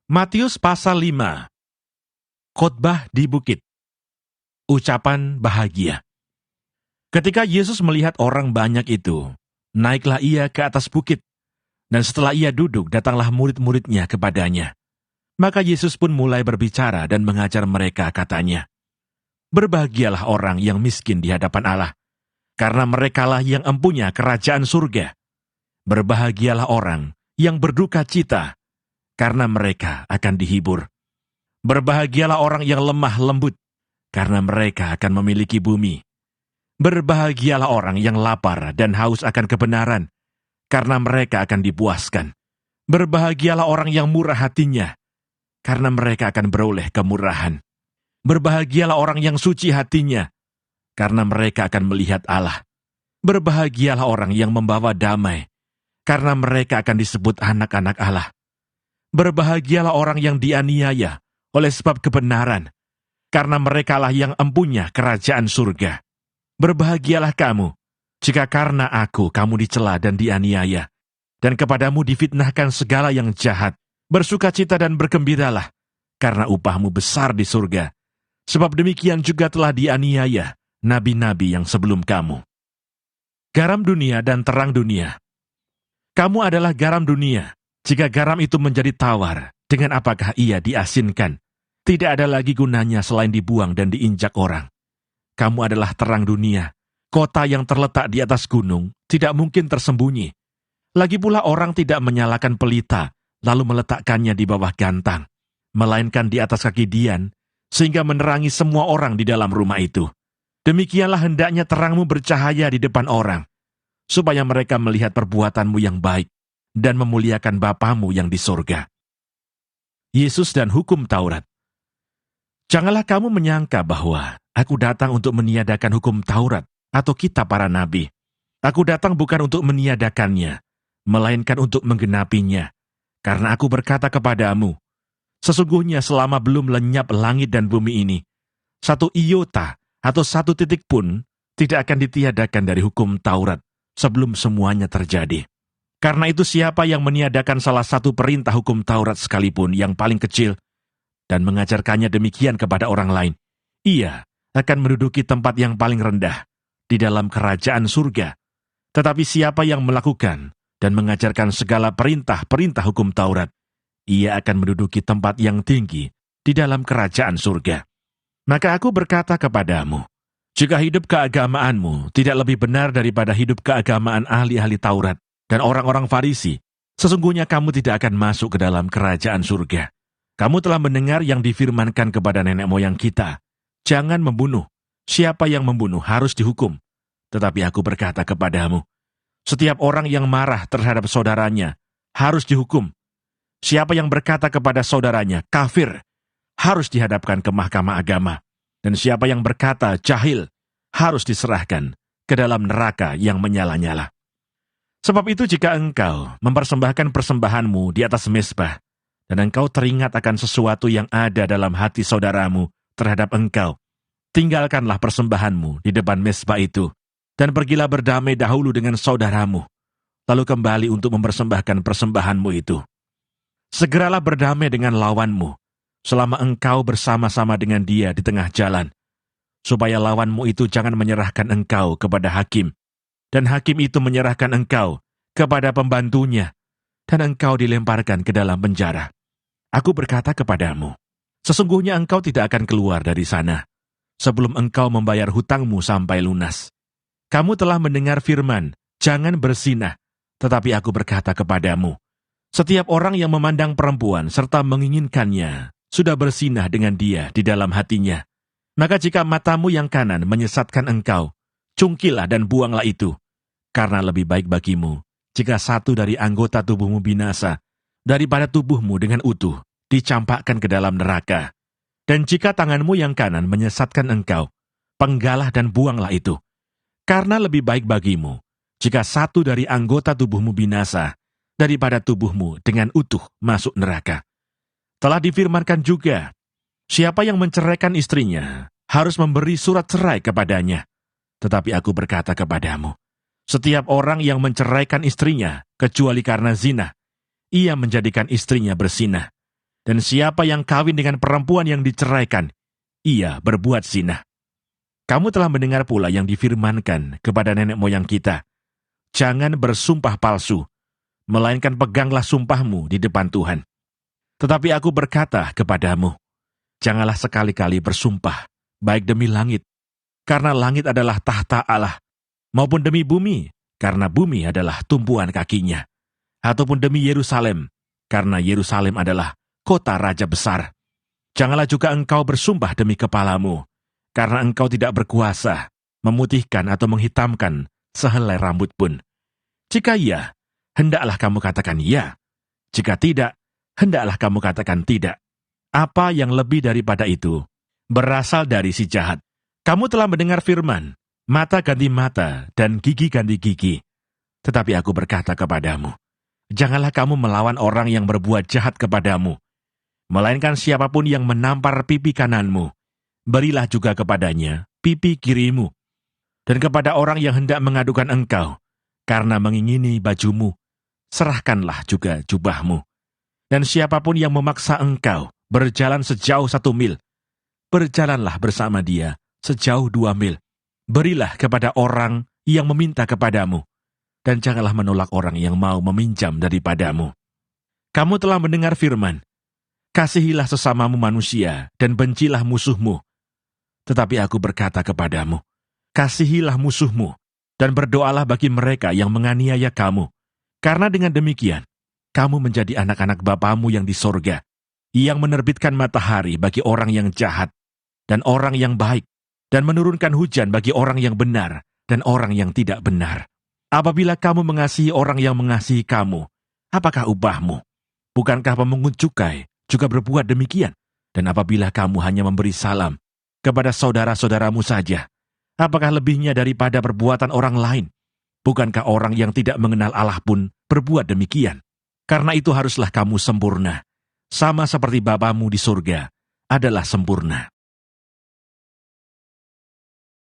Matius pasal 5. Khotbah di bukit. Ucapan bahagia. Ketika Yesus melihat orang banyak itu, naiklah ia ke atas bukit, dan setelah ia duduk, datanglah murid-muridnya kepadanya. Maka Yesus pun mulai berbicara dan mengajar mereka, katanya, "Berbahagialah orang yang miskin di hadapan Allah, karena merekalah yang empunya kerajaan surga. Berbahagialah orang yang berduka cita, karena mereka akan dihibur. Berbahagialah orang yang lemah lembut, karena mereka akan memiliki bumi. Berbahagialah orang yang lapar dan haus akan kebenaran, karena mereka akan dipuaskan. Berbahagialah orang yang murah hatinya, karena mereka akan beroleh kemurahan. Berbahagialah orang yang suci hatinya, karena mereka akan melihat Allah. Berbahagialah orang yang membawa damai, karena mereka akan disebut anak-anak Allah. Berbahagialah orang yang dianiaya oleh sebab kebenaran, karena merekalah yang empunya kerajaan surga. Berbahagialah kamu, jika karena aku kamu dicela dan dianiaya, dan kepadamu difitnahkan segala yang jahat. Bersukacita dan bergembiralah, karena upahmu besar di surga. Sebab demikian juga telah dianiaya nabi-nabi yang sebelum kamu. Garam dunia dan terang dunia. Kamu adalah garam dunia. Jika garam itu menjadi tawar, dengan apakah ia diasinkan? Tidak ada lagi gunanya selain dibuang dan diinjak orang. Kamu adalah terang dunia. Kota yang terletak di atas gunung tidak mungkin tersembunyi. Lagi pula orang tidak menyalakan pelita, lalu meletakkannya di bawah gantang, melainkan di atas kaki dian, sehingga menerangi semua orang di dalam rumah itu. Demikianlah hendaknya terangmu bercahaya di depan orang, supaya mereka melihat perbuatanmu yang baik, dan memuliakan Bapamu yang di sorga. Yesus dan hukum Taurat. Janganlah kamu menyangka bahwa aku datang untuk meniadakan hukum Taurat atau kitab para nabi. Aku datang bukan untuk meniadakannya, melainkan untuk menggenapinya. Karena aku berkata kepadamu, sesungguhnya selama belum lenyap langit dan bumi ini, satu iota atau satu titik pun tidak akan ditiadakan dari hukum Taurat sebelum semuanya terjadi. Karena itu siapa yang meniadakan salah satu perintah hukum Taurat sekalipun yang paling kecil, dan mengajarkannya demikian kepada orang lain, ia akan menduduki tempat yang paling rendah di dalam kerajaan surga. Tetapi siapa yang melakukan dan mengajarkan segala perintah-perintah hukum Taurat, ia akan menduduki tempat yang tinggi di dalam kerajaan surga. Maka aku berkata kepadamu, jika hidup keagamaanmu tidak lebih benar daripada hidup keagamaan ahli-ahli Taurat dan orang-orang Farisi, sesungguhnya kamu tidak akan masuk ke dalam kerajaan surga. Kamu telah mendengar yang difirmankan kepada nenek moyang kita, jangan membunuh. Siapa yang membunuh harus dihukum. Tetapi aku berkata kepadamu, setiap orang yang marah terhadap saudaranya harus dihukum. Siapa yang berkata kepada saudaranya, kafir, harus dihadapkan ke mahkamah agama. Dan siapa yang berkata, jahil, harus diserahkan ke dalam neraka yang menyala-nyala. Sebab itu jika engkau mempersembahkan persembahanmu di atas mezbah, dan engkau teringat akan sesuatu yang ada dalam hati saudaramu terhadap engkau, tinggalkanlah persembahanmu di depan mezbah itu, dan pergilah berdamai dahulu dengan saudaramu, lalu kembali untuk mempersembahkan persembahanmu itu. Segeralah berdamai dengan lawanmu, selama engkau bersama-sama dengan dia di tengah jalan, supaya lawanmu itu jangan menyerahkan engkau kepada hakim, dan hakim itu menyerahkan engkau kepada pembantunya, dan engkau dilemparkan ke dalam penjara. Aku berkata kepadamu, sesungguhnya engkau tidak akan keluar dari sana, sebelum engkau membayar hutangmu sampai lunas. Kamu telah mendengar firman, jangan berzinah, tetapi aku berkata kepadamu, setiap orang yang memandang perempuan serta menginginkannya, sudah berzinah dengan dia di dalam hatinya. Maka jika matamu yang kanan menyesatkan engkau, cungkilah dan buanglah itu, karena lebih baik bagimu jika satu dari anggota tubuhmu binasa, daripada tubuhmu dengan utuh dicampakkan ke dalam neraka. Dan jika tanganmu yang kanan menyesatkan engkau, penggalah dan buanglah itu, karena lebih baik bagimu jika satu dari anggota tubuhmu binasa, daripada tubuhmu dengan utuh masuk neraka. Telah difirmankan juga, siapa yang menceraikan istrinya harus memberi surat cerai kepadanya. Tetapi aku berkata kepadamu, setiap orang yang menceraikan istrinya, kecuali karena zina, ia menjadikan istrinya berzinah. Dan siapa yang kawin dengan perempuan yang diceraikan, ia berbuat zina. Kamu telah mendengar pula yang difirmankan kepada nenek moyang kita, jangan bersumpah palsu, melainkan peganglah sumpahmu di depan Tuhan. Tetapi aku berkata kepadamu, janganlah sekali-kali bersumpah, baik demi langit, karena langit adalah tahta Allah, maupun demi bumi, karena bumi adalah tumpuan kakinya, ataupun demi Yerusalem, karena Yerusalem adalah kota raja besar. Janganlah juga engkau bersumpah demi kepalamu, karena engkau tidak berkuasa memutihkan atau menghitamkan sehelai rambut pun. Jika iya, hendaklah kamu katakan ya. Jika tidak, hendaklah kamu katakan tidak. Apa yang lebih daripada itu berasal dari si jahat. Kamu telah mendengar firman, mata ganti mata dan gigi ganti gigi. Tetapi aku berkata kepadamu, janganlah kamu melawan orang yang berbuat jahat kepadamu, melainkan siapapun yang menampar pipi kananmu, berilah juga kepadanya pipi kirimu. Dan kepada orang yang hendak mengadukan engkau, karena mengingini bajumu, serahkanlah juga jubahmu. Dan siapapun yang memaksa engkau berjalan sejauh 1 mil, berjalanlah bersama dia sejauh 2 mil. Berilah kepada orang yang meminta kepadamu, dan janganlah menolak orang yang mau meminjam daripadamu. Kamu telah mendengar firman, kasihilah sesamamu manusia, dan bencilah musuhmu. Tetapi aku berkata kepadamu, kasihilah musuhmu, dan berdoalah bagi mereka yang menganiaya kamu. Karena dengan demikian, kamu menjadi anak-anak Bapamu yang di sorga, yang menerbitkan matahari bagi orang yang jahat, dan orang yang baik, dan menurunkan hujan bagi orang yang benar, dan orang yang tidak benar. Apabila kamu mengasihi orang yang mengasihi kamu, apakah upahmu? Bukankah pemungut cukai juga berbuat demikian? Dan apabila kamu hanya memberi salam kepada saudara-saudaramu saja, apakah lebihnya daripada perbuatan orang lain? Bukankah orang yang tidak mengenal Allah pun berbuat demikian? Karena itu haruslah kamu sempurna, sama seperti Bapamu di surga adalah sempurna.